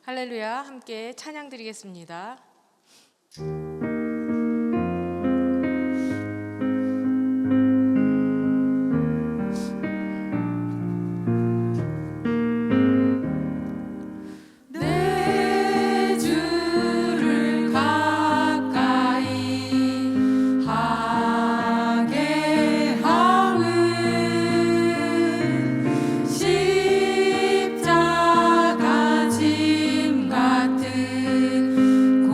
할렐루야, 함께 찬양 드리겠습니다. 십자가 짐 같은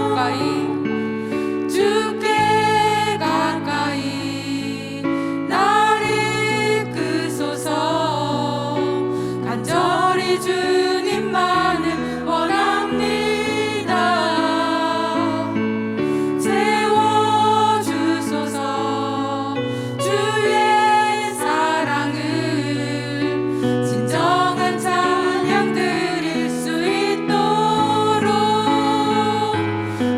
가까이 주께 가까이 나를 이끄소서. 간절히 주님만을 원합니다. 채워주소서. 주의 사랑을 진정한 찬양 드릴 수 있도록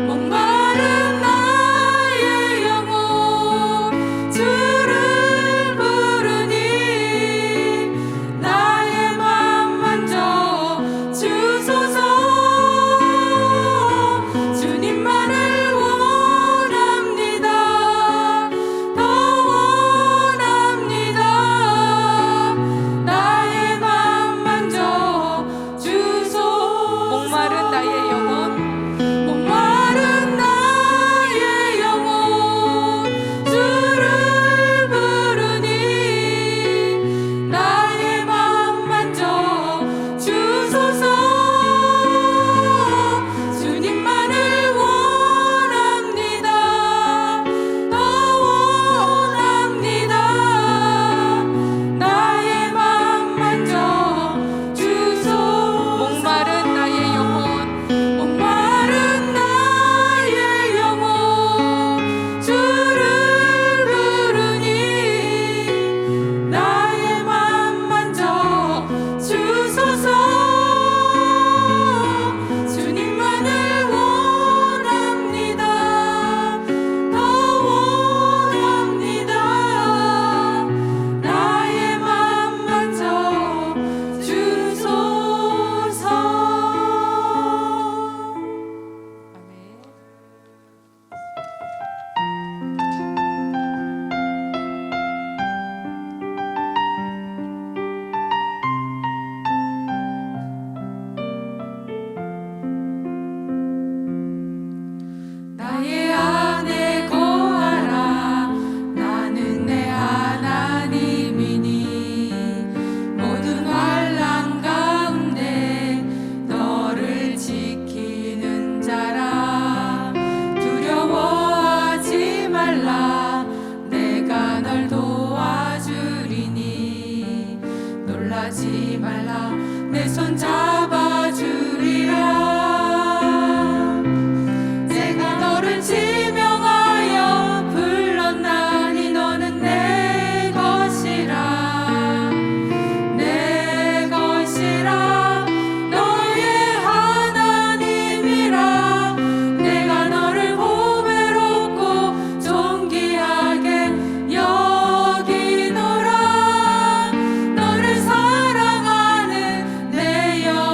목마른 나의 영혼 주를 부르니 나의 맘 만져 주소서. 주님만을 원합니다. 더 원합니다. 나의 맘 만져 주소서. 목마른 나의 영혼 목마른 나의 영혼 주를 부르니 나의 맘 만져 주소서. 주님만을 원합니다. 더 원합니다. 나의 맘 만져 주소서. 목마른 나의 영혼 목마른 나의 영혼 주를 부르니 나의 맘 만져 주소서. 주님만을 원합니다. 더 원합니다. 나의 맘 만져 주소서. 아멘. 나의 안에 거하라. 나는 내 하나님이니 모든 환난 가운데 너를 지키는 자라. 두려워하지 말라. 내가 널 도와주리니 놀라지 말라. 내 손 잡아주리라. 내가 너를 지명하여 불렀나니 너는 내 것이라. 내 것이라. 너의 하나님이라. 내가 너를 보배롭고 존귀하게 여기노라. 너를 사랑하는 내 영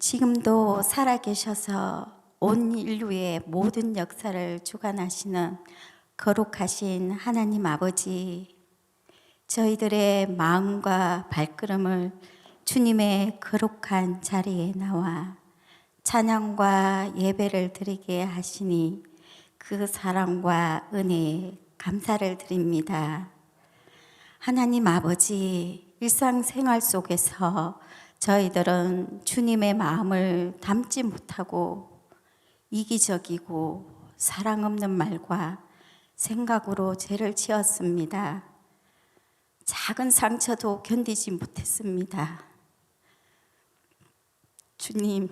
지금도 살아계셔서 온 인류의 모든 역사를 주관하시는 거룩하신 하나님 아버지, 저희들의 마음과 발걸음을 주님의 거룩한 자리에 나와 찬양과 예배를 드리게 하시니 그 사랑과 은혜에 감사를 드립니다. 하나님 아버지, 일상생활 속에서 저희들은 주님의 마음을 담지 못하고 이기적이고 사랑 없는 말과 생각으로 죄를 지었습니다. 작은 상처도 견디지 못했습니다. 주님,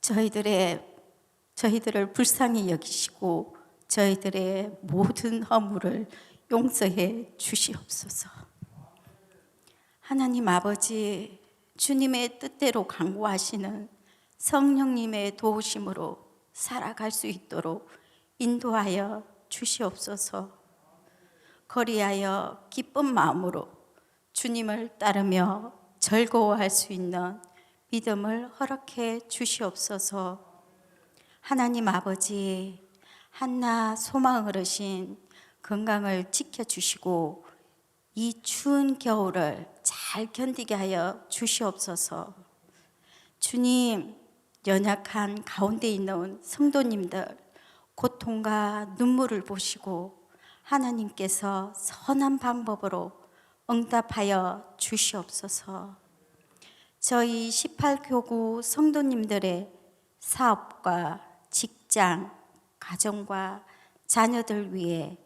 저희들을 불쌍히 여기시고 저희들의 모든 허물을 용서해 주시옵소서. 하나님 아버지, 주님의 뜻대로 강구하시는 성령님의 도우심으로 살아갈 수 있도록 인도하여 주시옵소서. 거리하여 기쁜 마음으로 주님을 따르며 즐거워할 수 있는 믿음을 허락해 주시옵소서. 하나님 아버지, 한나 소망 어르신 건강을 지켜주시고 이 추운 겨울을 잘 견디게 하여 주시옵소서. 주님, 연약한 가운데 있는 성도님들 고통과 눈물을 보시고 하나님께서 선한 방법으로 응답하여 주시옵소서. 저희 18교구 성도님들의 사업과 직장, 가정과 자녀들 위해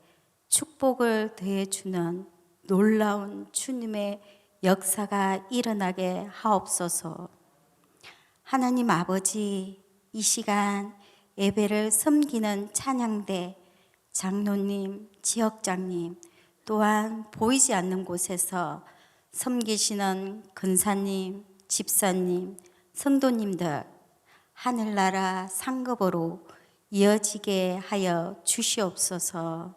축복을 더해주는 놀라운 주님의 역사가 일어나게 하옵소서. 하나님 아버지, 이 시간 예배를 섬기는 찬양대, 장로님, 지역장님, 또한 보이지 않는 곳에서 섬기시는 근사님, 집사님, 성도님들 하늘나라 상급으로 이어지게 하여 주시옵소서.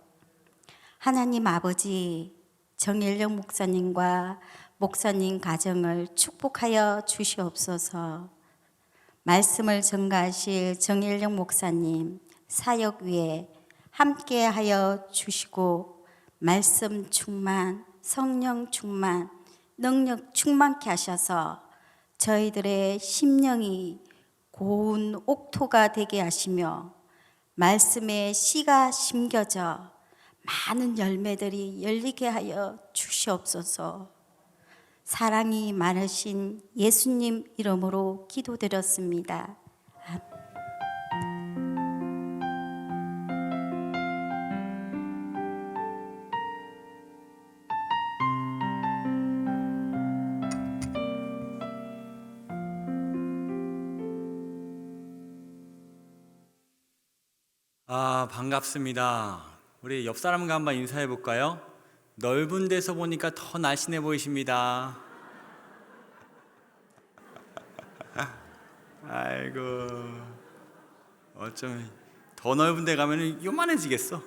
하나님 아버지, 정일령 목사님과 목사님 가정을 축복하여 주시옵소서. 말씀을 전가하실 정일령 목사님 사역 위에 함께하여 주시고 말씀 충만, 성령 충만, 능력 충만케 하셔서 저희들의 심령이 고운 옥토가 되게 하시며 말씀의 씨가 심겨져 많은 열매들이 열리게 하여 주시옵소서. 사랑이 많으신 예수님 이름으로 기도드렸습니다. 반갑습니다. 우리 옆 사람과 한번 인사해 볼까요? 넓은 데서 보니까 더 날씬해 보이십니다. 아이고, 어쩌면 더 넓은 데 가면 요만해지겠어.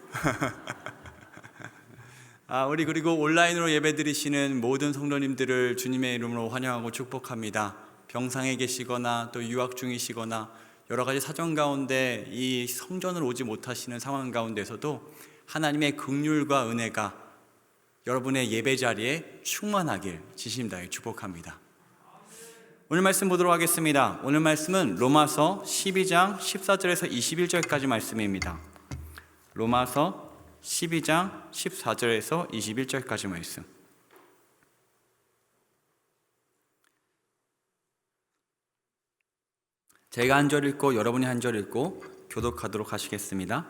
우리 그리고 온라인으로 예배드리시는 모든 성도님들을 주님의 이름으로 환영하고 축복합니다. 병상에 계시거나 또 유학 중이시거나 여러 가지 사정 가운데 이 성전을 오지 못하시는 상황 가운데서도 하나님의 긍휼과 은혜가 여러분의 예배 자리에 충만하길 진심다해 축복합니다. 오늘 말씀 보도록 하겠습니다. 오늘 말씀은 로마서 12장 14절에서 21절까지 말씀입니다. 로마서 12장 14절에서 21절까지 말씀. 제가 한 절 읽고 여러분이 한 절 읽고 교독하도록 하시겠습니다.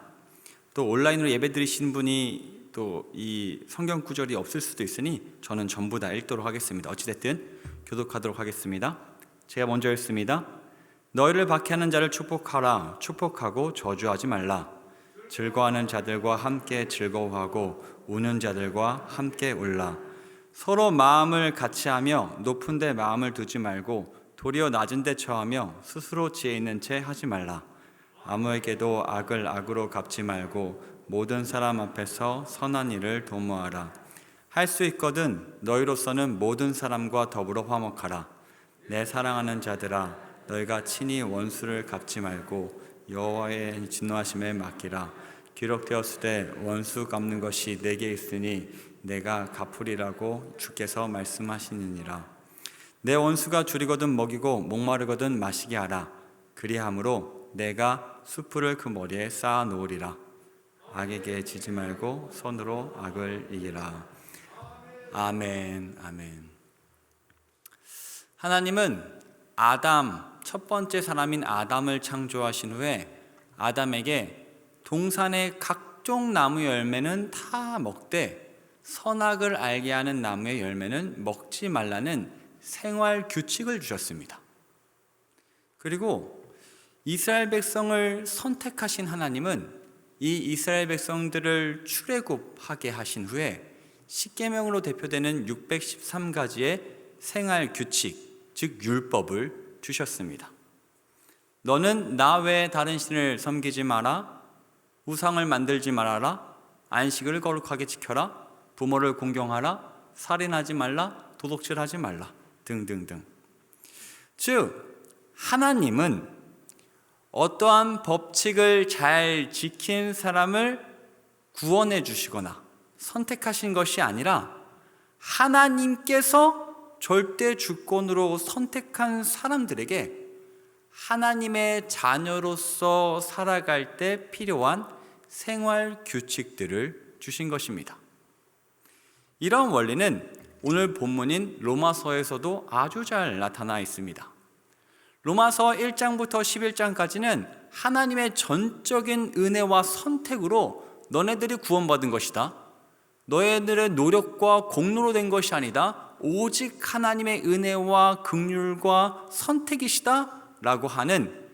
또 온라인으로 예배 드리시는 분이 또 이 성경 구절이 없을 수도 있으니 저는 전부 다 읽도록 하겠습니다. 어찌됐든 교독하도록 하겠습니다. 제가 먼저 읽습니다. 너희를 박해하는 자를 축복하라. 축복하고 저주하지 말라. 즐거워하는 자들과 함께 즐거워하고 우는 자들과 함께 울라. 서로 마음을 같이하며 높은 데 마음을 두지 말고 도리어 낮은 데 처하며 스스로 지혜 있는 채 하지 말라. 아무에게도 악을 악으로 갚지 말고 모든 사람 앞에서 선한 일을 도모하라. 할 수 있거든 너희로서는 모든 사람과 더불어 화목하라. 내 사랑하는 자들아, 너희가 친히 원수를 갚지 말고 여호와의 진노하심에 맡기라. 기록되었으되 원수 갚는 것이 내게 있으니 내가 갚으리라고 주께서 말씀하시느니라. 내 원수가 줄이거든 먹이고 목마르거든 마시게 하라. 그리함으로 내가 숯불을 그 머리에 쌓아 놓으리라. 악에게 지지 말고 손으로 악을 이기라. 아멘. 아멘. 하나님은 첫 번째 사람인 아담을 창조하신 후에 아담에게 동산의 각종 나무 열매는 다 먹되 선악을 알게 하는 나무의 열매는 먹지 말라는 생활 규칙을 주셨습니다. 그리고 이스라엘 백성을 선택하신 하나님은 이 이스라엘 백성들을 출애굽하게 하신 후에 십계명으로 대표되는 613가지의 생활 규칙, 즉 율법을 주셨습니다. 너는 나 외에 다른 신을 섬기지 마라. 우상을 만들지 말아라. 안식을 거룩하게 지켜라. 부모를 공경하라. 살인하지 말라. 도둑질하지 말라. 등등등. 즉 하나님은 어떠한 법칙을 잘 지킨 사람을 구원해 주시거나 선택하신 것이 아니라 하나님께서 절대 주권으로 선택한 사람들에게 하나님의 자녀로서 살아갈 때 필요한 생활 규칙들을 주신 것입니다. 이런 원리는 오늘 본문인 로마서에서도 아주 잘 나타나 있습니다. 로마서 1장부터 11장까지는 하나님의 전적인 은혜와 선택으로 너네들이 구원받은 것이다. 너희들의 노력과 공로로 된 것이 아니다. 오직 하나님의 은혜와 긍휼과 선택이시다 라고 하는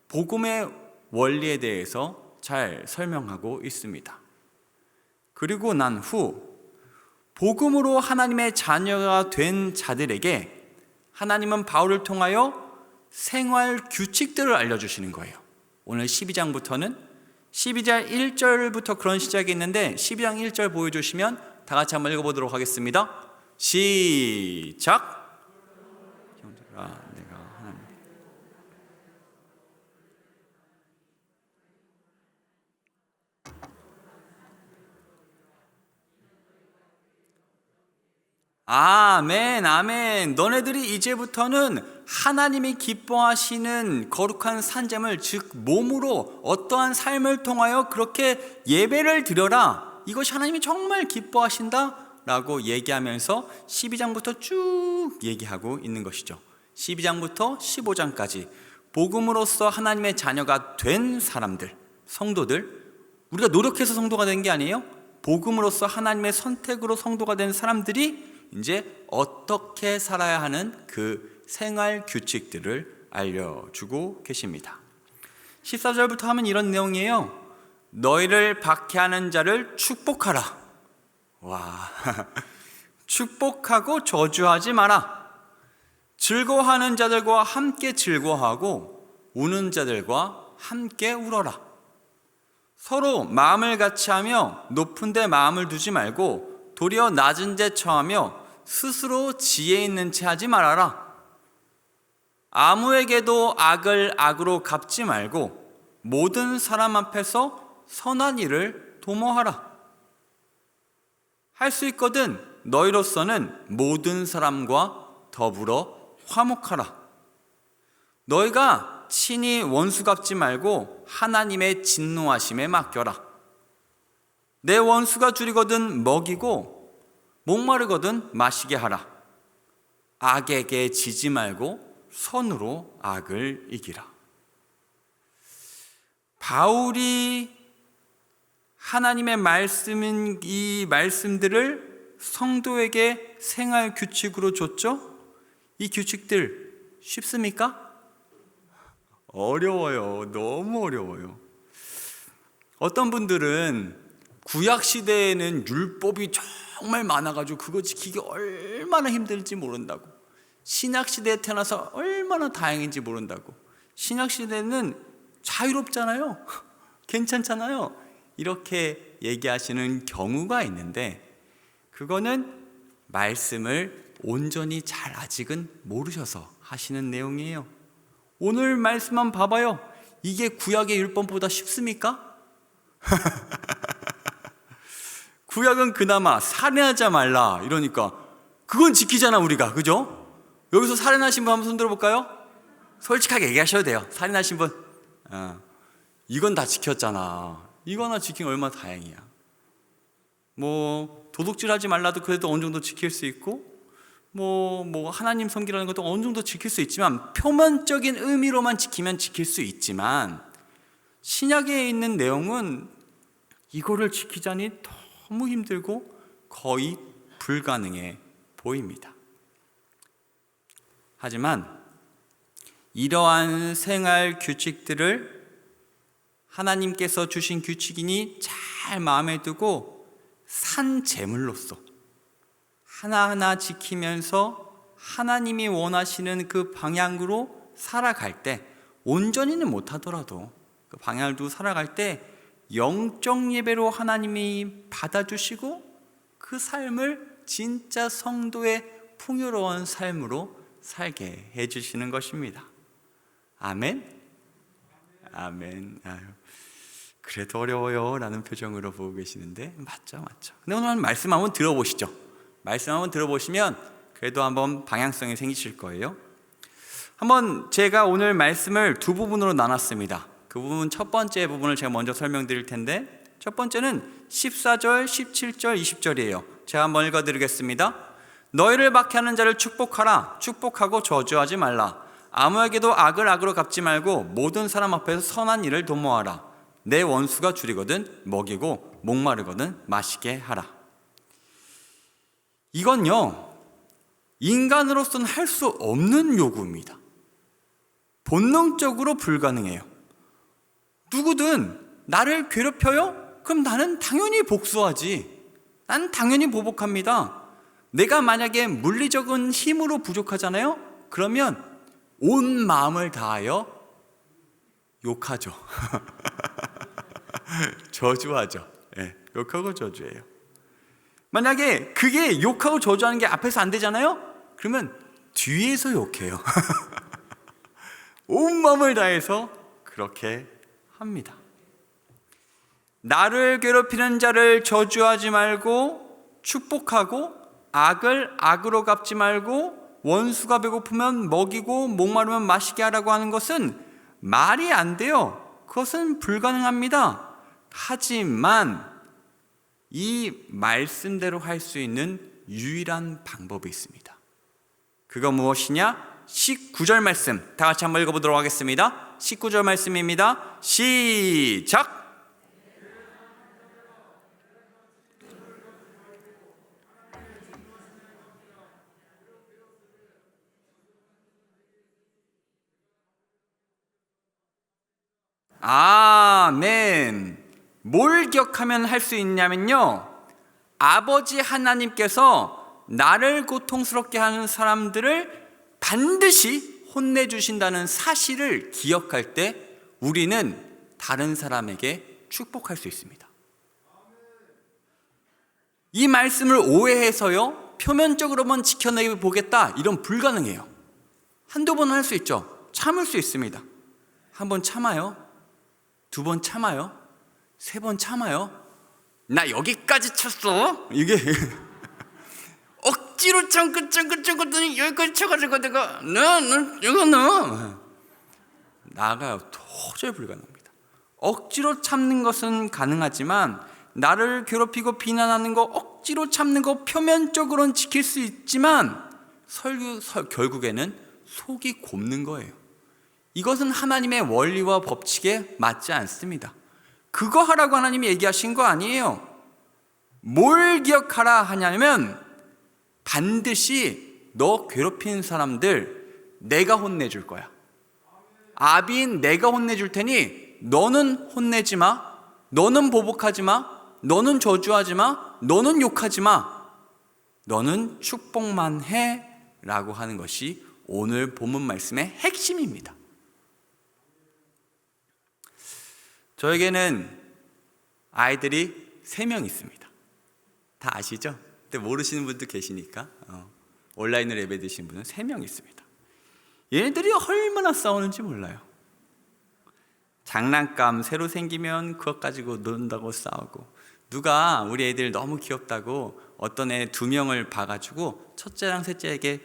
복음의 원리에 대해서 잘 설명하고 있습니다. 그리고 난 후 복음으로 하나님의 자녀가 된 자들에게 하나님은 바울을 통하여 생활 규칙들을 알려주시는 거예요. 오늘 12장부터는 12장 1절부터 그런 시작이 있는데 12장 1절 보여주시면 다 같이 한번 읽어보도록 하겠습니다. 시작. 형제라 내가 하나님 아멘 아멘. 너네들이 이제부터는 하나님이 기뻐하시는 거룩한 산재물, 즉 몸으로 어떠한 삶을 통하여 그렇게 예배를 드려라. 이것이 하나님이 정말 기뻐하신다 라고 얘기하면서 12장부터 쭉 얘기하고 있는 것이죠. 12장부터 15장까지 복음으로서 하나님의 자녀가 된 사람들, 성도들, 우리가 노력해서 성도가 된 게 아니에요. 복음으로서 하나님의 선택으로 성도가 된 사람들이 이제 어떻게 살아야 하는 그 생활 규칙들을 알려주고 계십니다. 14절부터 하면 이런 내용이에요. 너희를 박해하는 자를 축복하라. 와, 축복하고 저주하지 마라. 즐거워하는 자들과 함께 즐거워하고 우는 자들과 함께 울어라. 서로 마음을 같이 하며 높은 데 마음을 두지 말고 도리어 낮은 데 처하며 스스로 지혜 있는 채 하지 말아라. 아무에게도 악을 악으로 갚지 말고 모든 사람 앞에서 선한 일을 도모하라. 할 수 있거든 너희로서는 모든 사람과 더불어 화목하라. 너희가 친히 원수 갚지 말고 하나님의 진노하심에 맡겨라. 내 원수가 줄이거든 먹이고 목마르거든 마시게 하라. 악에게 지지 말고 선으로 악을 이기라. 바울이 하나님의 말씀인 이 말씀들을 성도에게 생활 규칙으로 줬죠? 이 규칙들 쉽습니까? 어려워요. 너무 어려워요. 어떤 분들은 구약 시대에는 율법이 정말 많아가지고 그거 지키기 얼마나 힘들지 모른다고, 신약 시대에 태어나서 얼마나 다행인지 모른다고, 신약 시대는 자유롭잖아요. 괜찮잖아요. 이렇게 얘기하시는 경우가 있는데 그거는 말씀을 온전히 잘 아직은 모르셔서 하시는 내용이에요. 오늘 말씀만 봐봐요. 이게 구약의 율법보다 쉽습니까? 구약은 그나마 살인하지 말라 이러니까 그건 지키잖아 우리가. 그죠? 여기서 살인하신 분 한번 손 들어볼까요? 솔직하게 얘기하셔도 돼요. 살인하신 분 이건 다 지켰잖아. 이거 하나 지키면 얼마나 다행이야. 뭐 도둑질하지 말라도 그래도 어느 정도 지킬 수 있고 뭐 하나님 섬기라는 것도 어느 정도 지킬 수 있지만 표면적인 의미로만 지키면 지킬 수 있지만 신약에 있는 내용은 이거를 지키자니 너무 힘들고 거의 불가능해 보입니다. 하지만 이러한 생활 규칙들을 하나님께서 주신 규칙이니 잘 마음에 두고 산 제물로서 하나하나 지키면서 하나님이 원하시는 그 방향으로 살아갈 때 온전히는 못하더라도 그 방향을 두고 살아갈 때 영적 예배로 하나님이 받아주시고 그 삶을 진짜 성도의 풍요로운 삶으로 살게 해주시는 것입니다. 아멘? 아멘. 아유, 그래도 어려워요 라는 표정으로 보고 계시는데 맞죠. 근데 오늘 말씀 한번 들어보시죠. 말씀 한번 들어보시면 그래도 한번 방향성이 생기실 거예요. 한번 제가 오늘 말씀을 두 부분으로 나눴습니다. 그 부분 첫 번째 부분을 제가 먼저 설명드릴 텐데 첫 번째는 14절, 17절, 20절이에요. 제가 한번 읽어드리겠습니다. 너희를 박해하는 자를 축복하라. 축복하고 저주하지 말라. 아무에게도 악을 악으로 갚지 말고 모든 사람 앞에서 선한 일을 도모하라. 내 원수가 줄이거든 먹이고 목마르거든 마시게 하라. 이건요 인간으로서는 할 수 없는 요구입니다. 본능적으로 불가능해요. 누구든 나를 괴롭혀요? 그럼 나는 당연히 복수하지. 난 당연히 보복합니다. 내가 만약에 물리적인 힘으로 부족하잖아요? 그러면 온 마음을 다하여 욕하죠. 저주하죠. 네, 욕하고 저주해요. 만약에 그게 욕하고 저주하는 게 앞에서 안 되잖아요? 그러면 뒤에서 욕해요. 온 마음을 다해서 그렇게 합니다. 나를 괴롭히는 자를 저주하지 말고 축복하고 악을 악으로 갚지 말고 원수가 배고프면 먹이고 목마르면 마시게 하라고 하는 것은 말이 안 돼요. 그것은 불가능합니다. 하지만 이 말씀대로 할 수 있는 유일한 방법이 있습니다. 그거 무엇이냐? 19절 말씀 다 같이 한번 읽어보도록 하겠습니다. 19절 말씀입니다. 시작! 아멘. 뭘 기억하면 할 수 있냐면요, 아버지 하나님께서 나를 고통스럽게 하는 사람들을 반드시 혼내주신다는 사실을 기억할 때 우리는 다른 사람에게 축복할 수 있습니다. 이 말씀을 오해해서요 표면적으로만 지켜내게 보겠다, 이런 불가능해요. 한두 번 할 수 있죠. 참을 수 있습니다. 한 번 참아요. 두 번 참아요. 세 번 참아요. 나 여기까지 쳤어. 이게 억지로 참고더니 여기까지 쳐가지고 내가 이거 나가요. 도저히 불가능합니다. 억지로 참는 것은 가능하지만 나를 괴롭히고 비난하는 거 억지로 참는 거 표면적으로는 지킬 수 있지만 결국에는 속이 곱는 거예요. 이것은 하나님의 원리와 법칙에 맞지 않습니다. 그거 하라고 하나님이 얘기하신 거 아니에요. 뭘 기억하라 하냐면 반드시 너 괴롭히는 사람들 내가 혼내줄 거야. 아비인 내가 혼내줄 테니 너는 혼내지 마, 너는 보복하지 마, 너는 저주하지 마, 너는 욕하지 마, 너는 축복만 해 라고 하는 것이 오늘 본문 말씀의 핵심입니다. 저에게는 아이들이 3명 있습니다. 다 아시죠? 근데 모르시는 분도 계시니까 온라인으로 예배 드신 분은 3명 있습니다. 얘네들이 얼마나 싸우는지 몰라요. 장난감 새로 생기면 그것 가지고 논다고 싸우고, 누가 우리 애들 너무 귀엽다고 어떤 애 2명을 봐가지고 첫째랑 셋째에게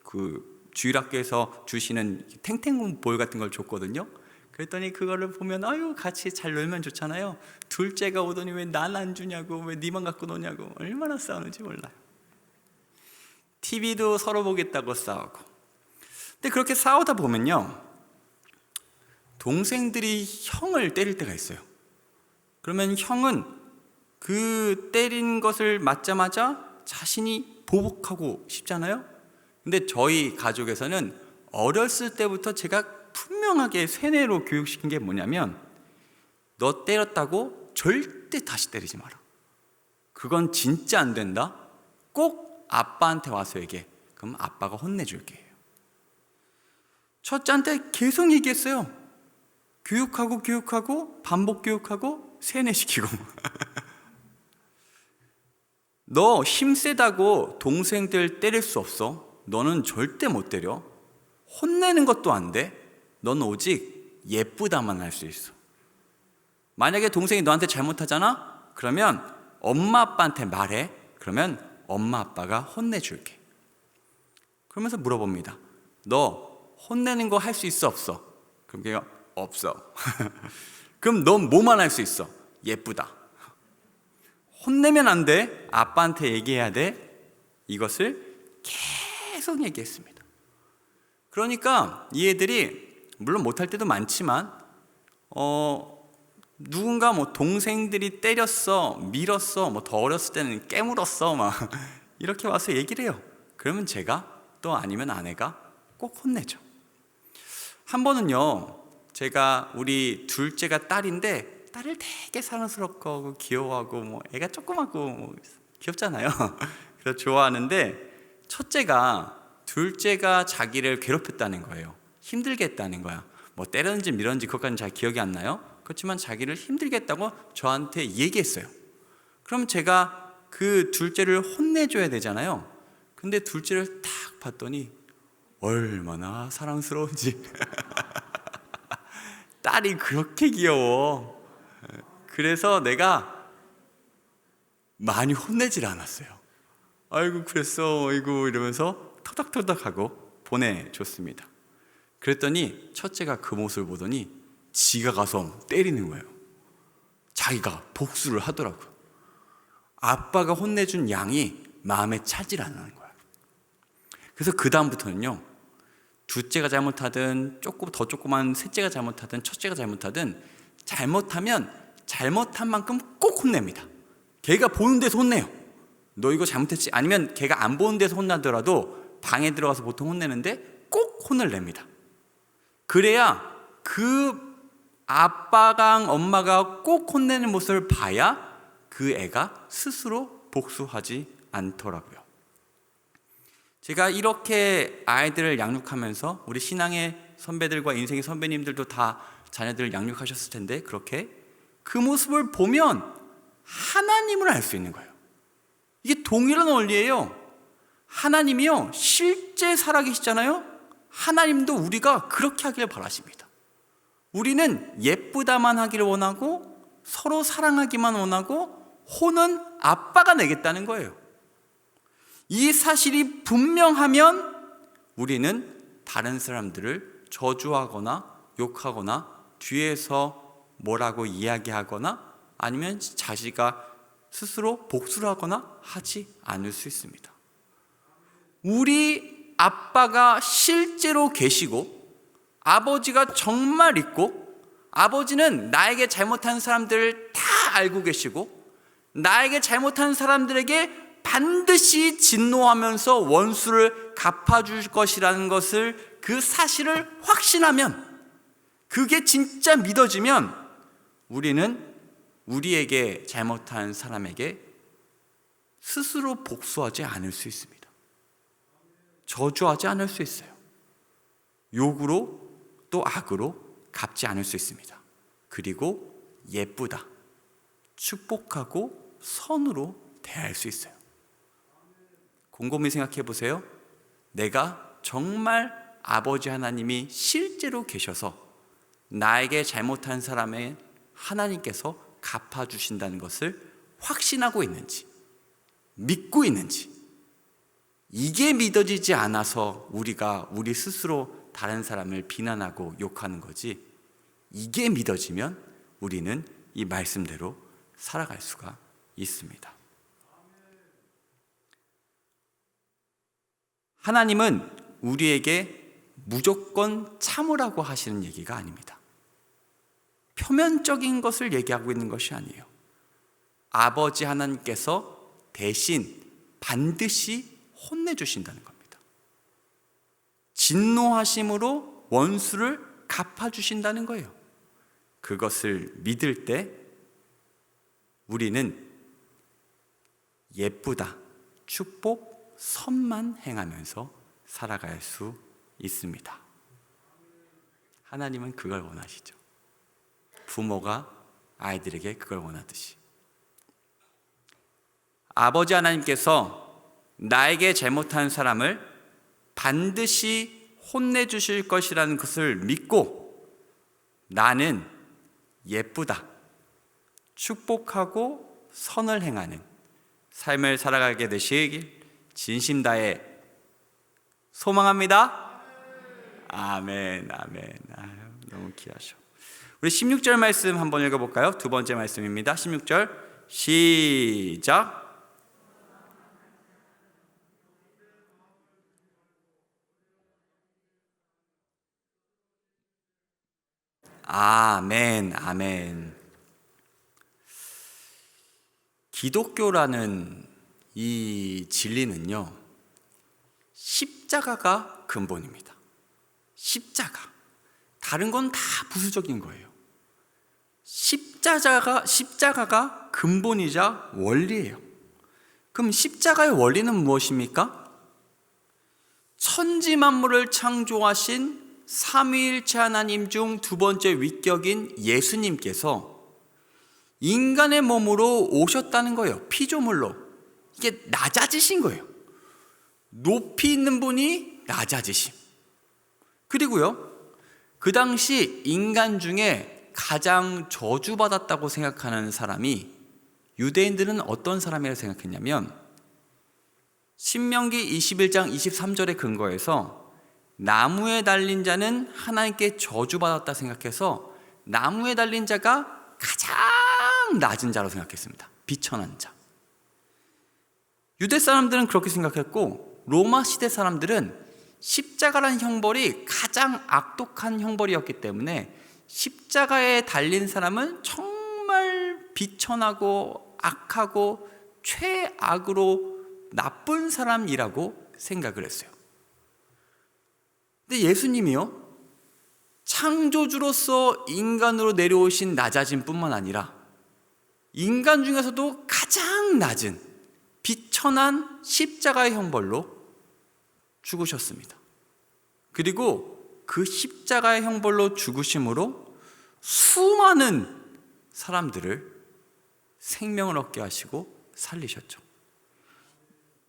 그 주일학교에서 주시는 탱탱볼 같은 걸 줬거든요. 그랬더니 그거를 보면 아유 같이 잘 놀면 좋잖아요. 둘째가 오더니 왜 난 안 주냐고, 왜 니만 갖고 노냐고, 얼마나 싸우는지 몰라요. TV도 서로 보겠다고 싸우고. 근데 그렇게 싸우다 보면요, 동생들이 형을 때릴 때가 있어요. 그러면 형은 그 때린 것을 맞자마자 자신이 보복하고 싶잖아요. 근데 저희 가족에서는 어렸을 때부터 제가 분명하게 세뇌로 교육시킨 게 뭐냐면, 너 때렸다고 절대 다시 때리지 마라. 그건 진짜 안 된다. 꼭 아빠한테 와서 얘기해. 그럼 아빠가 혼내줄게. 첫째한테 계속 얘기했어요. 교육하고 반복 교육하고 세뇌시키고. 너 힘세다고 동생들 때릴 수 없어. 너는 절대 못 때려. 혼내는 것도 안 돼. 넌 오직 예쁘다만 할 수 있어. 만약에 동생이 너한테 잘못하잖아? 그러면 엄마 아빠한테 말해. 그러면 엄마 아빠가 혼내줄게. 그러면서 물어봅니다. 너 혼내는 거 할 수 있어 없어? 그럼 걔가 없어. 그럼 넌 뭐만 할 수 있어? 예쁘다. 혼내면 안 돼. 아빠한테 얘기해야 돼. 이것을 계속 얘기했습니다. 그러니까 이 애들이 물론 못할 때도 많지만 누군가 뭐 동생들이 때렸어, 밀었어, 뭐 더 어렸을 때는 깨물었어 막 이렇게 와서 얘기를 해요. 그러면 제가 또 아니면 아내가 꼭 혼내죠. 한 번은요, 제가 우리 둘째가 딸인데 딸을 되게 사랑스럽고 귀여워하고 뭐 애가 조그맣고 뭐 귀엽잖아요. 그래서 좋아하는데 둘째가 자기를 괴롭혔다는 거예요. 힘들게 했다는 거야. 뭐 때렸는지 밀었는지 그것까지는 잘 기억이 안 나요. 그렇지만 자기를 힘들게 했다고 저한테 얘기했어요. 그럼 제가 그 둘째를 혼내줘야 되잖아요. 근데 둘째를 딱 봤더니 얼마나 사랑스러운지. 딸이 그렇게 귀여워. 그래서 내가 많이 혼내질 않았어요. 아이고 그랬어, 아이고 이러면서 터덕터덕하고 보내줬습니다. 그랬더니 첫째가 그 모습을 보더니 지가 가서 때리는 거예요. 자기가 복수를 하더라고요. 아빠가 혼내준 양이 마음에 차질 않는 거예요. 그래서 그 다음부터는요, 둘째가 잘못하든 더 조그만 셋째가 잘못하든 첫째가 잘못하든 잘못하면 잘못한 만큼 꼭 혼냅니다. 걔가 보는 데서 혼내요. 너 이거 잘못했지? 아니면 걔가 안 보는 데서 혼나더라도 방에 들어가서 보통 혼내는데 꼭 혼을 냅니다. 그래야 그 아빠랑 엄마가 꼭 혼내는 모습을 봐야 그 애가 스스로 복수하지 않더라고요. 제가 이렇게 아이들을 양육하면서, 우리 신앙의 선배들과 인생의 선배님들도 다 자녀들을 양육하셨을 텐데, 그렇게 그 모습을 보면 하나님을 알 수 있는 거예요. 이게 동일한 원리예요. 하나님이요, 실제 살아계시잖아요. 하나님도 우리가 그렇게 하기를 바라십니다. 우리는 예쁘다만 하기를 원하고 서로 사랑하기만 원하고 혼은 아빠가 내겠다는 거예요. 이 사실이 분명하면 우리는 다른 사람들을 저주하거나 욕하거나 뒤에서 뭐라고 이야기하거나 아니면 자기가 스스로 복수를 하거나 하지 않을 수 있습니다. 우리 아빠가 실제로 계시고 아버지가 정말 있고, 아버지는 나에게 잘못한 사람들을 다 알고 계시고 나에게 잘못한 사람들에게 반드시 진노하면서 원수를 갚아줄 것이라는 것을, 그 사실을 확신하면, 그게 진짜 믿어지면 우리는 우리에게 잘못한 사람에게 스스로 복수하지 않을 수 있습니다. 저주하지 않을 수 있어요. 욕으로 또 악으로 갚지 않을 수 있습니다. 그리고 예쁘다, 축복하고 선으로 대할 수 있어요. 곰곰이 생각해 보세요. 내가 정말 아버지 하나님이 실제로 계셔서 나에게 잘못한 사람의 하나님께서 갚아주신다는 것을 확신하고 있는지, 믿고 있는지, 이게 믿어지지 않아서 우리가 우리 스스로 다른 사람을 비난하고 욕하는 거지, 이게 믿어지면 우리는 이 말씀대로 살아갈 수가 있습니다. 하나님은 우리에게 무조건 참으라고 하시는 얘기가 아닙니다. 표면적인 것을 얘기하고 있는 것이 아니에요. 아버지 하나님께서 대신 반드시 혼내주신다는 겁니다. 진노하심으로 원수를 갚아주신다는 거예요. 그것을 믿을 때 우리는 예쁘다, 축복, 선만 행하면서 살아갈 수 있습니다. 하나님은 그걸 원하시죠. 부모가 아이들에게 그걸 원하듯이. 아버지 하나님께서 나에게 잘못한 사람을 반드시 혼내주실 것이라는 것을 믿고 나는 예쁘다, 축복하고 선을 행하는 삶을 살아가게 되시길 진심 다해 소망합니다. 아멘, 아멘. 아유, 너무 귀하셔. 우리 16절 말씀 한번 읽어볼까요? 두 번째 말씀입니다. 16절 시작. 아멘, 아멘. 기독교라는 이 진리는요, 십자가가 근본입니다. 십자가. 다른 건 다 부수적인 거예요. 십자가가 근본이자 원리예요. 그럼 십자가의 원리는 무엇입니까? 천지 만물을 창조하신 삼위일체 하나님 중 두 번째 위격인 예수님께서 인간의 몸으로 오셨다는 거예요. 피조물로. 이게 낮아지신 거예요. 높이 있는 분이 낮아지심. 그리고요, 그 당시 인간 중에 가장 저주받았다고 생각하는 사람이, 유대인들은 어떤 사람이라고 생각했냐면 신명기 21장 23절에 근거해서 나무에 달린 자는 하나님께 저주받았다 생각해서 나무에 달린 자가 가장 낮은 자로 생각했습니다. 비천한 자. 유대 사람들은 그렇게 생각했고, 로마 시대 사람들은 십자가라는 형벌이 가장 악독한 형벌이었기 때문에 십자가에 달린 사람은 정말 비천하고 악하고 최악으로 나쁜 사람이라고 생각을 했어요. 근데 예수님이요, 창조주로서 인간으로 내려오신 낮아짐 뿐만 아니라 인간 중에서도 가장 낮은 비천한 십자가의 형벌로 죽으셨습니다. 그리고 그 십자가의 형벌로 죽으심으로 수많은 사람들을 생명을 얻게 하시고 살리셨죠.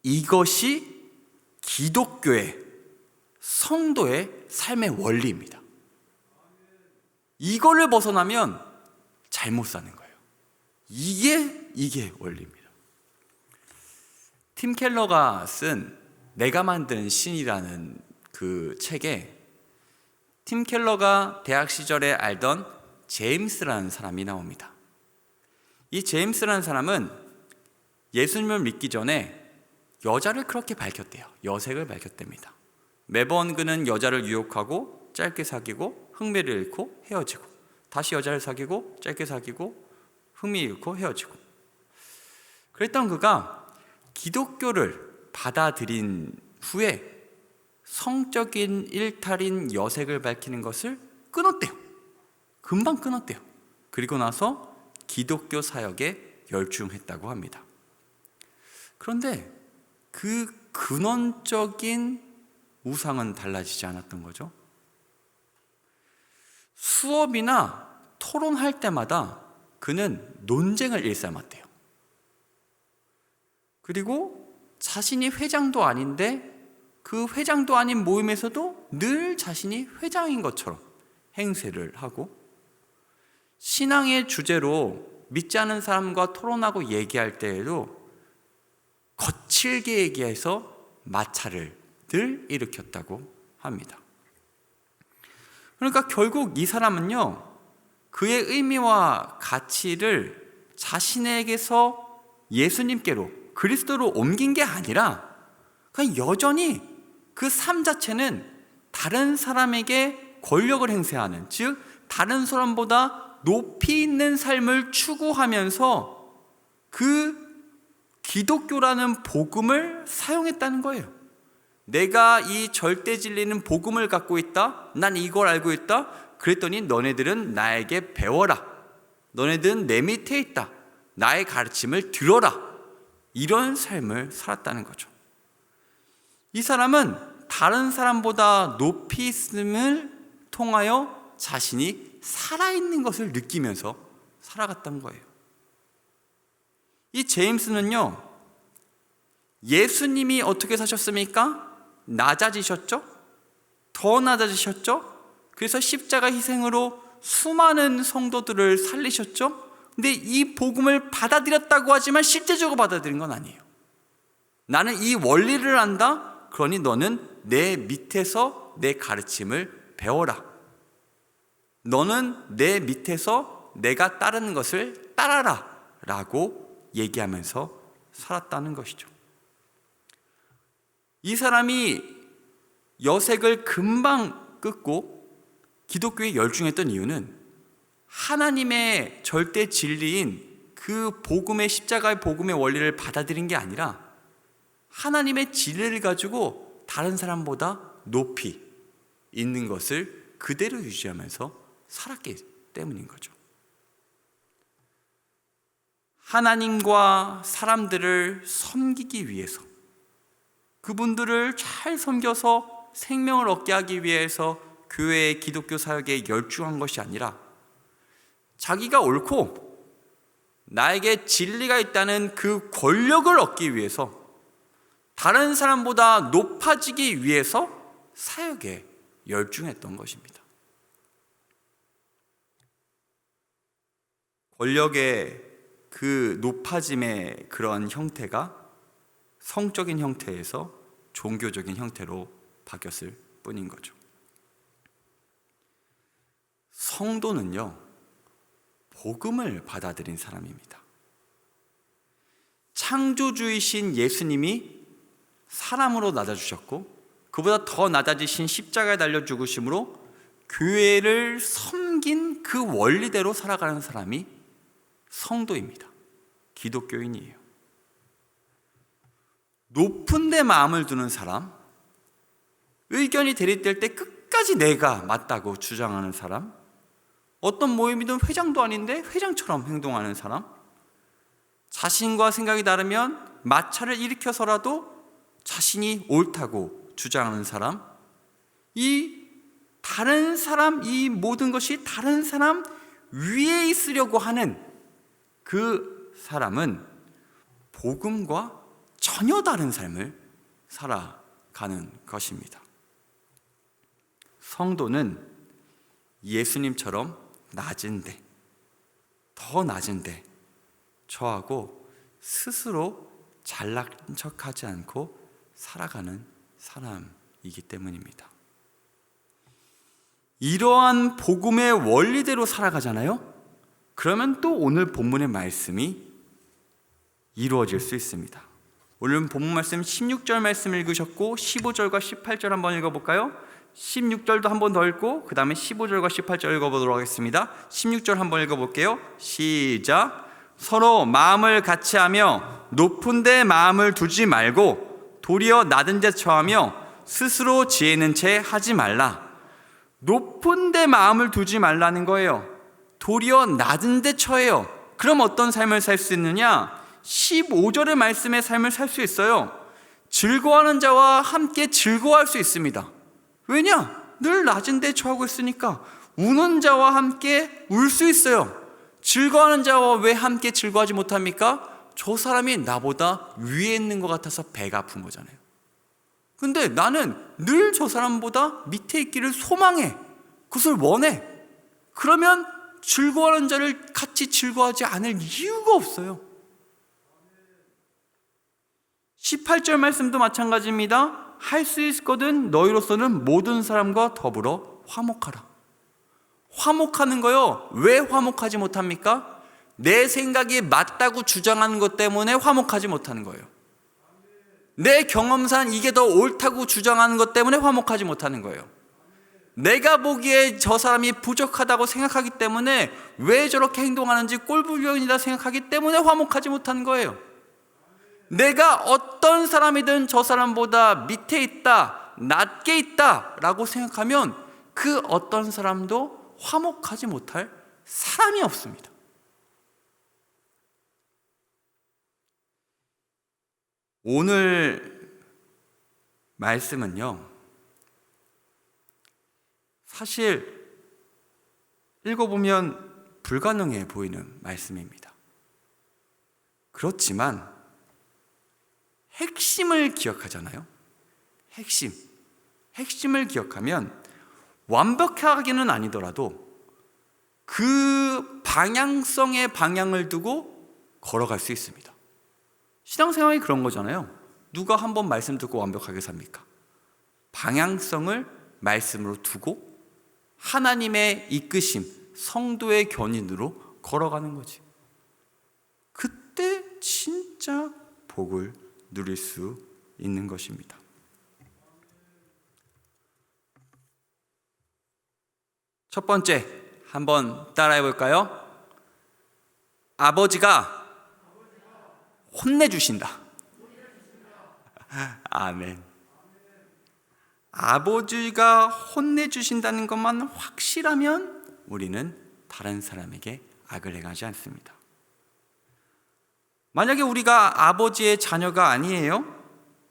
이것이 기독교의 성도의 삶의 원리입니다. 이거를 벗어나면 잘못 사는 거예요. 이게 원리입니다. 팀 켈러가 쓴 내가 만든 신이라는 그 책에 팀 켈러가 대학 시절에 알던 제임스라는 사람이 나옵니다. 이 제임스라는 사람은 예수님을 믿기 전에 여자를 그렇게 밝혔대요. 여색을 밝혔답니다. 매번 그는 여자를 유혹하고 짧게 사귀고 흥미를 잃고 헤어지고, 다시 여자를 사귀고 짧게 사귀고 흥미 잃고 헤어지고. 그랬던 그가 기독교를 받아들인 후에 성적인 일탈인 여색을 밝히는 것을 끊었대요. 금방 끊었대요. 그리고 나서 기독교 사역에 열중했다고 합니다. 그런데 그 근원적인 우상은 달라지지 않았던 거죠. 수업이나 토론할 때마다 그는 논쟁을 일삼았대요. 그리고 자신이 회장도 아닌데 그 회장도 아닌 모임에서도 늘 자신이 회장인 것처럼 행세를 하고, 신앙의 주제로 믿지 않는 사람과 토론하고 얘기할 때에도 거칠게 얘기해서 마찰을 늘 일으켰다고 합니다. 그러니까 결국 이 사람은요, 그의 의미와 가치를 자신에게서 예수님께로, 그리스도로 옮긴 게 아니라 그냥 여전히 그 삶 자체는 다른 사람에게 권력을 행사하는, 즉 다른 사람보다 높이 있는 삶을 추구하면서 그 기독교라는 복음을 사용했다는 거예요. 내가 이 절대 진리는 복음을 갖고 있다, 난 이걸 알고 있다, 그랬더니 너네들은 나에게 배워라, 너네들은 내 밑에 있다, 나의 가르침을 들어라, 이런 삶을 살았다는 거죠. 이 사람은 다른 사람보다 높이 있음을 통하여 자신이 살아있는 것을 느끼면서 살아갔던 거예요. 이 제임스는요, 예수님이 어떻게 사셨습니까? 낮아지셨죠? 더 낮아지셨죠? 그래서 십자가 희생으로 수많은 성도들을 살리셨죠? 근데 이 복음을 받아들였다고 하지만 실제적으로 받아들인 건 아니에요. 나는 이 원리를 안다, 그러니 너는 내 밑에서 내 가르침을 배워라. 너는 내 밑에서 내가 따르는 것을 따라라 라고 얘기하면서 살았다는 것이죠. 이 사람이 여색을 금방 끊고 기독교에 열중했던 이유는 하나님의 절대 진리인 그 복음의, 십자가의 복음의 원리를 받아들인 게 아니라 하나님의 진리를 가지고 다른 사람보다 높이 있는 것을 그대로 유지하면서 살았기 때문인 거죠. 하나님과 사람들을 섬기기 위해서, 그분들을 잘 섬겨서 생명을 얻게 하기 위해서 교회의 기독교 사역에 열중한 것이 아니라 자기가 옳고 나에게 진리가 있다는 그 권력을 얻기 위해서, 다른 사람보다 높아지기 위해서 사역에 열중했던 것입니다. 권력의 그 높아짐의 그런 형태가 성적인 형태에서 종교적인 형태로 바뀌었을 뿐인 거죠. 성도는요, 복음을 받아들인 사람입니다. 창조주이신 예수님이 사람으로 낮아주셨고, 그보다 더 낮아지신 십자가에 달려 죽으심으로 교회를 섬긴 그 원리대로 살아가는 사람이 성도입니다. 기독교인이에요. 높은 데 마음을 두는 사람, 의견이 대립될 때 끝까지 내가 맞다고 주장하는 사람, 어떤 모임이든 회장도 아닌데 회장처럼 행동하는 사람, 자신과 생각이 다르면 마찰을 일으켜서라도 자신이 옳다고 주장하는 사람, 이 다른 사람, 이 모든 것이 다른 사람 위에 있으려고 하는 그 사람은 복음과 전혀 다른 삶을 살아가는 것입니다. 성도는 예수님처럼 낮은데, 더 낮은데 저하고 스스로 잘난 척하지 않고 살아가는 사람이기 때문입니다. 이러한 복음의 원리대로 살아가잖아요? 그러면 또 오늘 본문의 말씀이 이루어질 수 있습니다. 오늘 본문 말씀 16절 말씀 읽으셨고 15절과 18절 한번 읽어볼까요? 16절도 한번 더 읽고 그 다음에 15절과 18절 읽어보도록 하겠습니다. 16절 한번 읽어볼게요. 시작. 서로 마음을 같이 하며 높은 데 마음을 두지 말고 도리어 낮은 데 처하며 스스로 지혜 있는 채 하지 말라. 높은 데 마음을 두지 말라는 거예요. 도리어 낮은 데 처해요. 그럼 어떤 삶을 살 수 있느냐? 15절의 말씀의 삶을 살 수 있어요. 즐거워하는 자와 함께 즐거워할 수 있습니다. 왜냐? 늘 낮은 데 처하고 있으니까. 우는 자와 함께 울 수 있어요. 즐거워하는 자와 왜 함께 즐거워하지 못합니까? 저 사람이 나보다 위에 있는 것 같아서 배가 아픈 거잖아요. 근데 나는 늘 저 사람보다 밑에 있기를 소망해. 그것을 원해. 그러면 즐거워하는 자를 같이 즐거워하지 않을 이유가 없어요. 18절 말씀도 마찬가지입니다. 할 수 있거든 너희로서는 모든 사람과 더불어 화목하라. 화목하는 거요. 왜 화목하지 못합니까? 내 생각이 맞다고 주장하는 것 때문에 화목하지 못하는 거예요. 내 경험상 이게 더 옳다고 주장하는 것 때문에 화목하지 못하는 거예요. 내가 보기에 저 사람이 부족하다고 생각하기 때문에 왜 저렇게 행동하는지 꼴불견이다 생각하기 때문에 화목하지 못하는 거예요. 내가 어떤 사람이든 저 사람보다 밑에 있다, 낮게 있다 라고 생각하면 그 어떤 사람도 화목하지 못할 사람이 없습니다. 오늘 말씀은요, 사실 읽어보면 불가능해 보이는 말씀입니다. 그렇지만 핵심을 기억하잖아요. 핵심을 기억하면 완벽하기는 아니더라도 그 방향성의 방향을 두고 걸어갈 수 있습니다. 신앙생활이 그런 거잖아요. 누가 한번 말씀 듣고 완벽하게 삽니까? 방향성을 말씀으로 두고 하나님의 이끄심, 성도의 견인으로 걸어가는 거지. 그때 진짜 복을 누릴 수 있는 것입니다. 첫 번째, 한번 따라해 볼까요? 아버지가 혼내주신다. 아멘. 아버지가 혼내주신다는 것만 확실하면 우리는 다른 사람에게 악을 행하지 않습니다. 만약에 우리가 아버지의 자녀가 아니에요?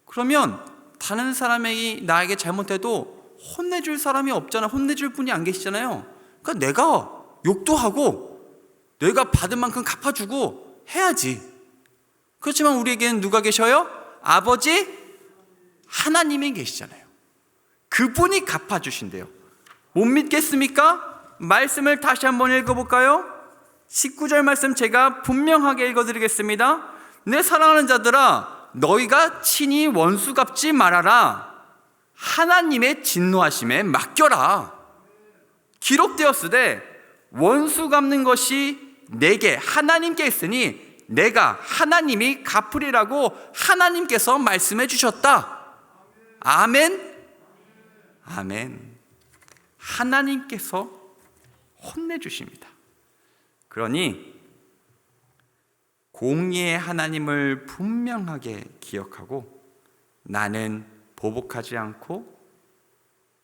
그러면 다른 사람이 나에게 잘못해도 혼내줄 사람이 없잖아. 혼내줄 분이 안 계시잖아요. 그러니까 내가 욕도 하고 내가 받은 만큼 갚아주고 해야지. 그렇지만 우리에게는 누가 계셔요? 아버지 하나님이 계시잖아요. 그분이 갚아주신대요. 못 믿겠습니까? 말씀을 다시 한번 읽어볼까요? 19절 말씀 제가 분명하게 읽어드리겠습니다. 내 사랑하는 자들아, 너희가 친히 원수 갚지 말아라. 하나님의 진노하심에 맡겨라. 기록되었으되 원수 갚는 것이 내게 하나님께 있으니 내가 하나님이 갚으리라고 하나님께서 말씀해 주셨다. 아멘. 아멘. 하나님께서 혼내주십니다. 그러니 공의의 하나님을 분명하게 기억하고 나는 보복하지 않고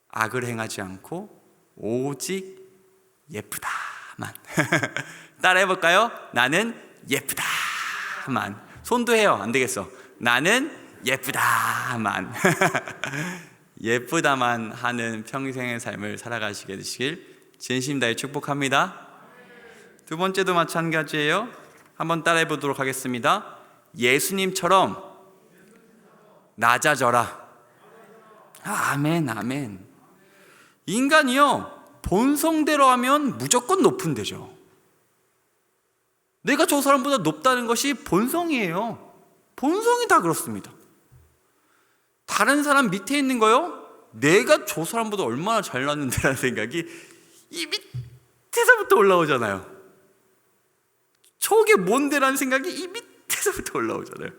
악을 행하지 않고 오직 예쁘다만 따라해 볼까요? 나는 예쁘다만. 손도 해요. 안 되겠어. 나는 예쁘다만 예쁘다만 하는 평생의 삶을 살아가시게 되시길 진심 다해 축복합니다. 두 번째도 마찬가지예요. 한번 따라해 보도록 하겠습니다. 예수님처럼 낮아져라. 아멘, 아멘. 인간이요, 본성대로 하면 무조건 높은 데죠. 내가 저 사람보다 높다는 것이 본성이에요. 본성이 다 그렇습니다. 다른 사람 밑에 있는 거요, 내가 저 사람보다 얼마나 잘났는데라는 생각이 이 밑에서부터 올라오잖아요. 저게 뭔데라는 생각이 이 밑에서부터 올라오잖아요.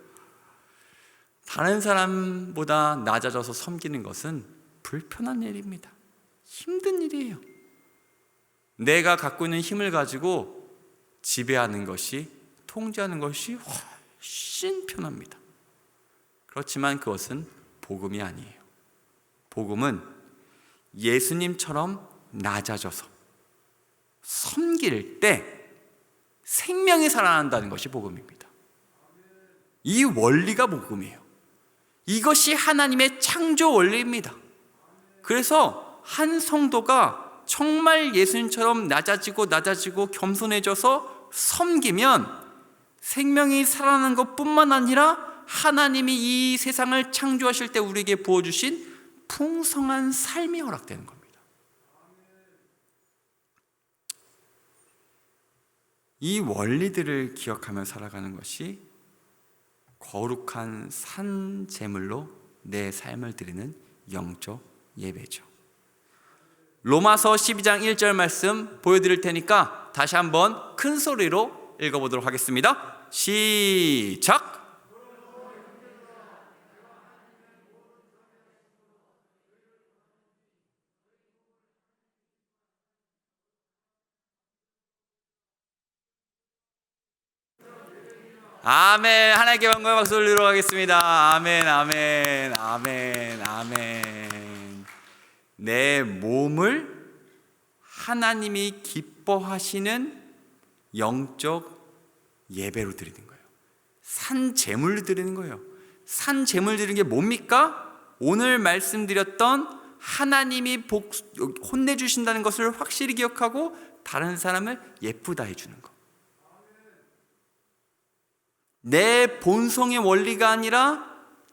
다른 사람보다 낮아져서 섬기는 것은 불편한 일입니다. 힘든 일이에요. 내가 갖고 있는 힘을 가지고 지배하는 것이, 통제하는 것이 훨씬 편합니다. 그렇지만 그것은 복음이 아니에요. 복음은 예수님처럼 낮아져서 섬길 때 생명이 살아난다는 것이 복음입니다. 이 원리가 복음이에요. 이것이 하나님의 창조 원리입니다. 그래서 한 성도가 정말 예수님처럼 낮아지고 겸손해져서 섬기면 생명이 살아나는 것뿐만 아니라 하나님이 이 세상을 창조하실 때 우리에게 부어주신 풍성한 삶이 허락되는 겁니다. 이 원리들을 기억하며 살아가는 것이 거룩한 산 제물로 내 삶을 드리는 영적 예배죠. 로마서 12장 1절 말씀 보여드릴 테니까 다시 한번 큰 소리로 읽어보도록 하겠습니다. 시작! 아멘. 하나님께 영광 박수 올리도록 하겠습니다. 아멘, 아멘, 아멘, 아멘. 내 몸을 하나님이 기뻐하시는 영적 예배로 드리는 거예요. 산 제물로 드리는 거예요. 산 제물 드리는 게 뭡니까? 오늘 말씀드렸던 하나님이 혼내주신다는 것을 확실히 기억하고 다른 사람을 예쁘다 해주는 것. 내 본성의 원리가 아니라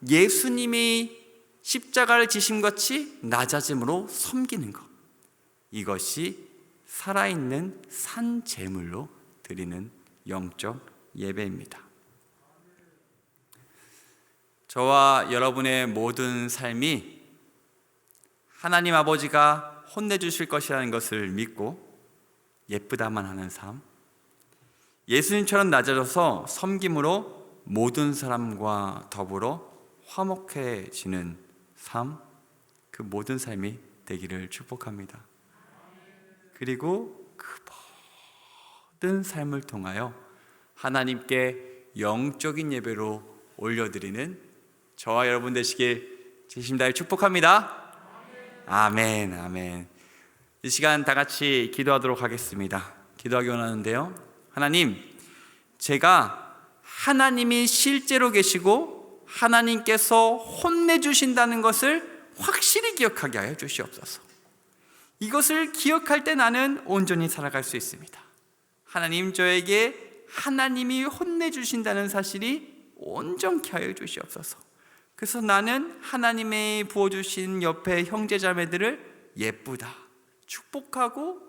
예수님이 십자가를 지심같이 낮아짐으로 섬기는 것. 이것이 살아있는 산 제물로 드리는 영적 예배입니다. 저와 여러분의 모든 삶이 하나님 아버지가 혼내주실 것이라는 것을 믿고 예쁘다만 하는 삶, 예수님처럼 낮아져서 섬김으로 모든 사람과 더불어 화목해지는 삶, 그 모든 삶이 되기를 축복합니다. 그리고 그 모든 삶을 통하여 하나님께 영적인 예배로 올려드리는 저와 여러분 되시길 진심다해 축복합니다. 아멘, 아멘. 이 시간 다 같이 기도하도록 하겠습니다. 기도하기 원하는데요, 하나님, 제가 하나님이 실제로 계시고 하나님께서 혼내주신다는 것을 확실히 기억하게 하여 주시옵소서. 이것을 기억할 때 나는 온전히 살아갈 수 있습니다. 하나님, 저에게 하나님이 혼내주신다는 사실이 온전케 하여 주시옵소서. 그래서 나는 하나님의 부어주신 옆에 형제자매들을 예쁘다, 축복하고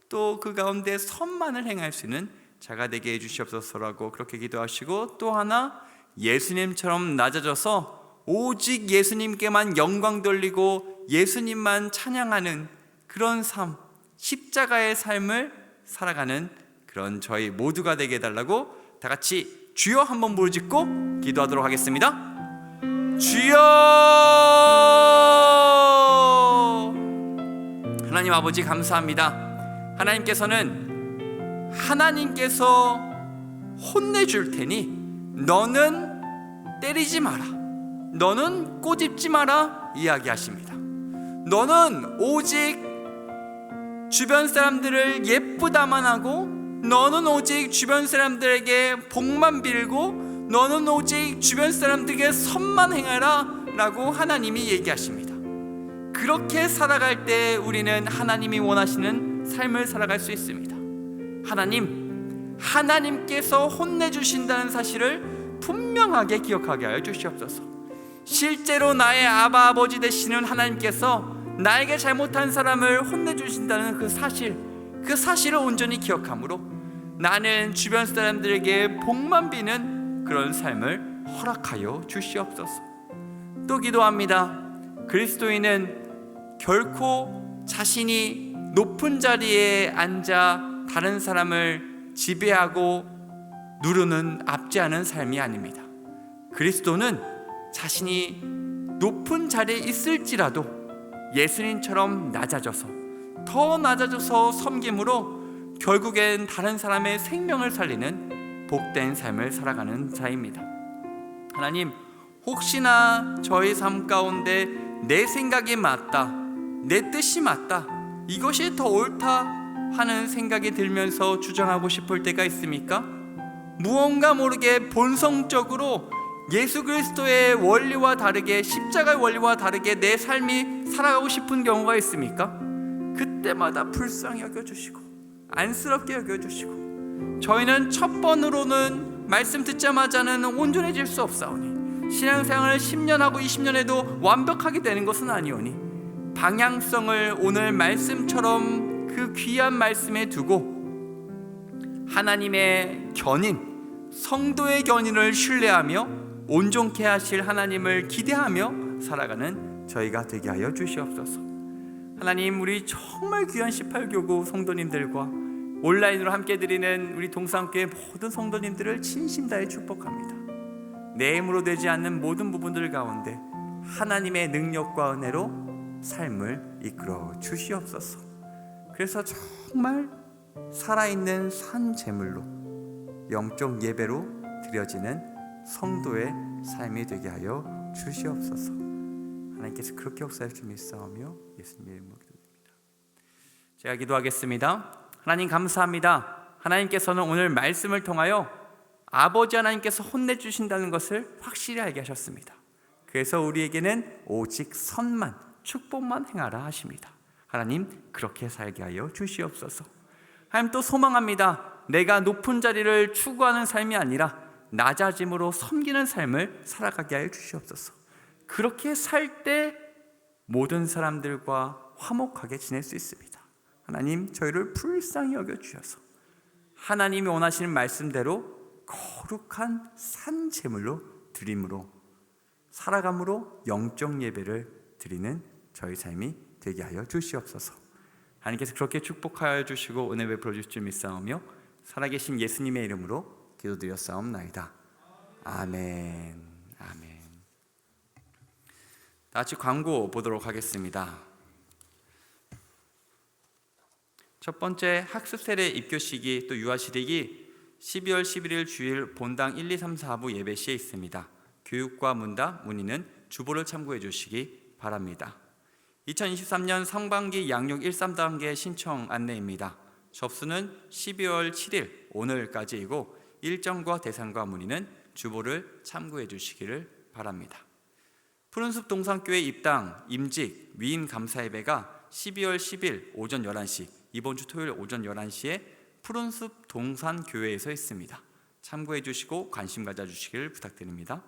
또 그 가운데 선만을 행할 수 있는 자가 되게 해주시옵소서라고 그렇게 기도하시고, 또 하나 예수님처럼 낮아져서 오직 예수님께만 영광 돌리고 예수님만 찬양하는 그런 삶, 십자가의 삶을 살아가는 그런 저희 모두가 되게 해달라고 다 같이 주여 한번 부르짖고 기도하도록 하겠습니다. 주여! 하나님 아버지 감사합니다. 하나님께서 혼내줄 테니 너는 때리지 마라, 너는 꼬집지 마라 이야기하십니다. 너는 오직 주변 사람들을 예쁘다만 하고, 너는 오직 주변 사람들에게 복만 빌고, 너는 오직 주변 사람들에게 선만 행하라 라고 하나님이 얘기하십니다. 그렇게 살아갈 때 우리는 하나님이 원하시는 삶을 살아갈 수 있습니다. 하나님께서 혼내주신다는 사실을 분명하게 기억하게 하여 주시옵소서. 실제로 나의 아바 아버지 되시는 하나님께서 나에게 잘못한 사람을 혼내주신다는 그 사실을 온전히 기억함으로 나는 주변 사람들에게 복만 비는 그런 삶을 허락하여 주시옵소서. 또 기도합니다. 그리스도인은 결코 자신이 높은 자리에 앉아 다른 사람을 지배하고 누르는 압제하는 삶이 아닙니다. 그리스도는 자신이 높은 자리에 있을지라도 예수님처럼 더 낮아져서 섬김으로 결국엔 다른 사람의 생명을 살리는 복된 삶을 살아가는 자입니다. 하나님, 혹시나 저의 삶 가운데 내 생각이 맞다, 내 뜻이 맞다, 이것이 더 옳다 하는 생각이 들면서 주장하고 싶을 때가 있습니까? 무언가 모르게 본성적으로 예수 그리스도의 원리와 다르게, 십자가의 원리와 다르게 내 삶이 살아가고 싶은 경우가 있습니까? 그때마다 불쌍히 여겨주시고 안쓰럽게 여겨주시고, 저희는 첫 번으로는 말씀 듣자마자는 온전해질 수 없사오니 신앙생활을 10년 하고 20년 해도 완벽하게 되는 것은 아니오니 방향성을 오늘 말씀처럼 그 귀한 말씀에 두고 하나님의 견인, 성도의 견인을 신뢰하며 온전케 하실 하나님을 기대하며 살아가는 저희가 되게 하여 주시옵소서. 하나님, 우리 정말 귀한 18교구 성도님들과 온라인으로 함께 드리는 우리 동산교회 모든 성도님들을 진심 다해 축복합니다. 내 힘으로 되지 않는 모든 부분들 가운데 하나님의 능력과 은혜로 삶을 이끌어 주시옵소서. 그래서 정말 살아있는 산 제물로 영적 예배로 드려지는 성도의 삶이 되게 하여 주시옵소서. 하나님께서 그렇게 역사할 줄 믿사오며 예수님의 이름으로 기도드립니다. 제가 기도하겠습니다. 하나님 감사합니다. 하나님께서는 오늘 말씀을 통하여 아버지 하나님께서 혼내주신다는 것을 확실히 알게 하셨습니다. 그래서 우리에게는 오직 선만, 축복만 행하라 하십니다. 하나님 그렇게 살게 하여 주시옵소서. 하나님 또 소망합니다. 내가 높은 자리를 추구하는 삶이 아니라 낮아짐으로 섬기는 삶을 살아가게 하여 주시옵소서. 그렇게 살 때 모든 사람들과 화목하게 지낼 수 있습니다. 하나님 저희를 불쌍히 여겨주셔서 하나님이 원하시는 말씀대로 거룩한 산 제물로 드림으로 살아감으로 영적 예배를 드리는 저희 삶이 되게 하여 주시옵소서. 하나님께서 그렇게 축복하여 주시고 은혜 베풀어 주실 줄 믿사오며 살아계신 예수님의 이름으로 기도드렸사옵나이다. 아멘. 아멘. 다 같이 광고 보도록 하겠습니다. 첫 번째 학습 세례 입교식이 또 유아실익이 12월 11일 주일 본당 1, 2, 3, 4부 예배 시에 있습니다. 교육과 문답, 문의는 주보를 참고해 주시기 바랍니다. 2023년 상반기 양육 1, 3단계 신청 안내입니다. 접수는 12월 7일 오늘까지이고 일정과 대상과 문의는 주보를 참고해 주시기를 바랍니다. 푸른숲 동산교회 입당, 임직, 위임 감사 예배가 12월 10일 오전 11시, 이번 주 토요일 오전 11시에 푸른숲 동산교회에서 있습니다. 참고해 주시고 관심 가져주시기를 부탁드립니다.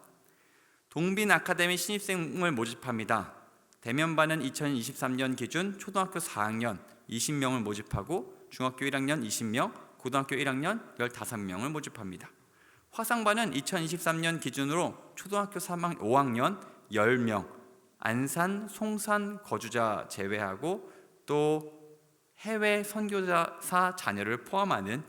동빈 아카데미 신입생을 모집합니다. 대면반은 2023년 기준 초등학교 4학년 20명을 모집하고 중학교 1학년 20명, 고등학교 1학년 15명을 모집합니다. 화상반은 2023년 기준으로 초등학교 5학년 10명, 안산, 송산 거주자 제외하고 또 해외 선교사 자녀를 포함하는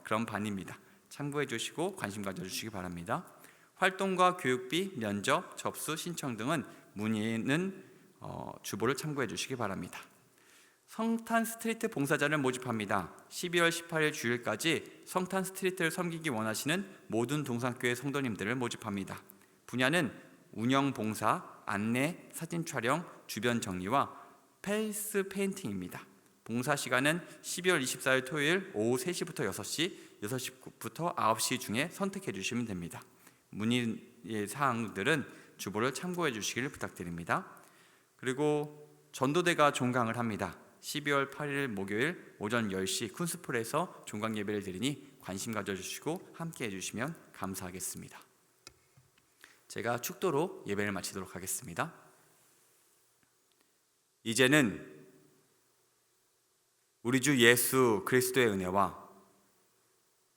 그런 반입니다. 참고해 주시고 관심 가져주시기 바랍니다. 활동과 교육비, 면접, 접수, 신청 등은 문의는 주보를 참고해 주시기 바랍니다. 성탄 스트리트 봉사자를 모집합니다. 12월 18일 주일까지 성탄 스트리트를 섬기기 원하시는 모든 동산교회 성도님들을 모집합니다. 분야는 운영 봉사, 안내, 사진 촬영, 주변 정리와 페이스 페인팅입니다. 봉사 시간은 12월 24일 토요일 오후 3시부터 6시, 6시부터 9시 중에 선택해 주시면 됩니다. 문의 사항들은 주보를 참고해 주시기를 부탁드립니다. 그리고 전도대가 종강을 합니다. 12월 8일 목요일 오전 10시 쿤스풀에서 종강 예배를 드리니 관심 가져주시고 함께 해주시면 감사하겠습니다. 제가 축도로 예배를 마치도록 하겠습니다. 이제는 우리 주 예수 그리스도의 은혜와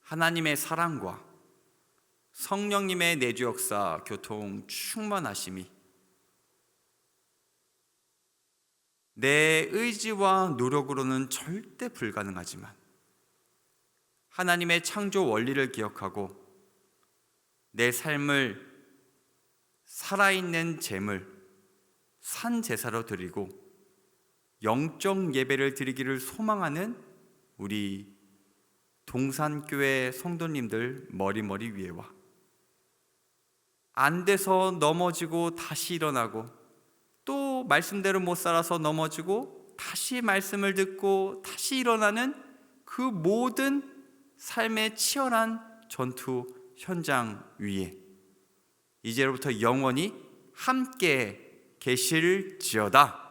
하나님의 사랑과 성령님의 내주 역사 교통 충만하심이 내 의지와 노력으로는 절대 불가능하지만 하나님의 창조 원리를 기억하고 내 삶을 살아있는 제물, 산 제사로 드리고 영적 예배를 드리기를 소망하는 우리 동산교회 성도님들 머리머리 위에와 안 돼서 넘어지고 다시 일어나고 또 말씀대로 못 살아서 넘어지고 다시 말씀을 듣고 다시 일어나는 그 모든 삶의 치열한 전투 현장 위에 이제로부터 영원히 함께 계실지어다.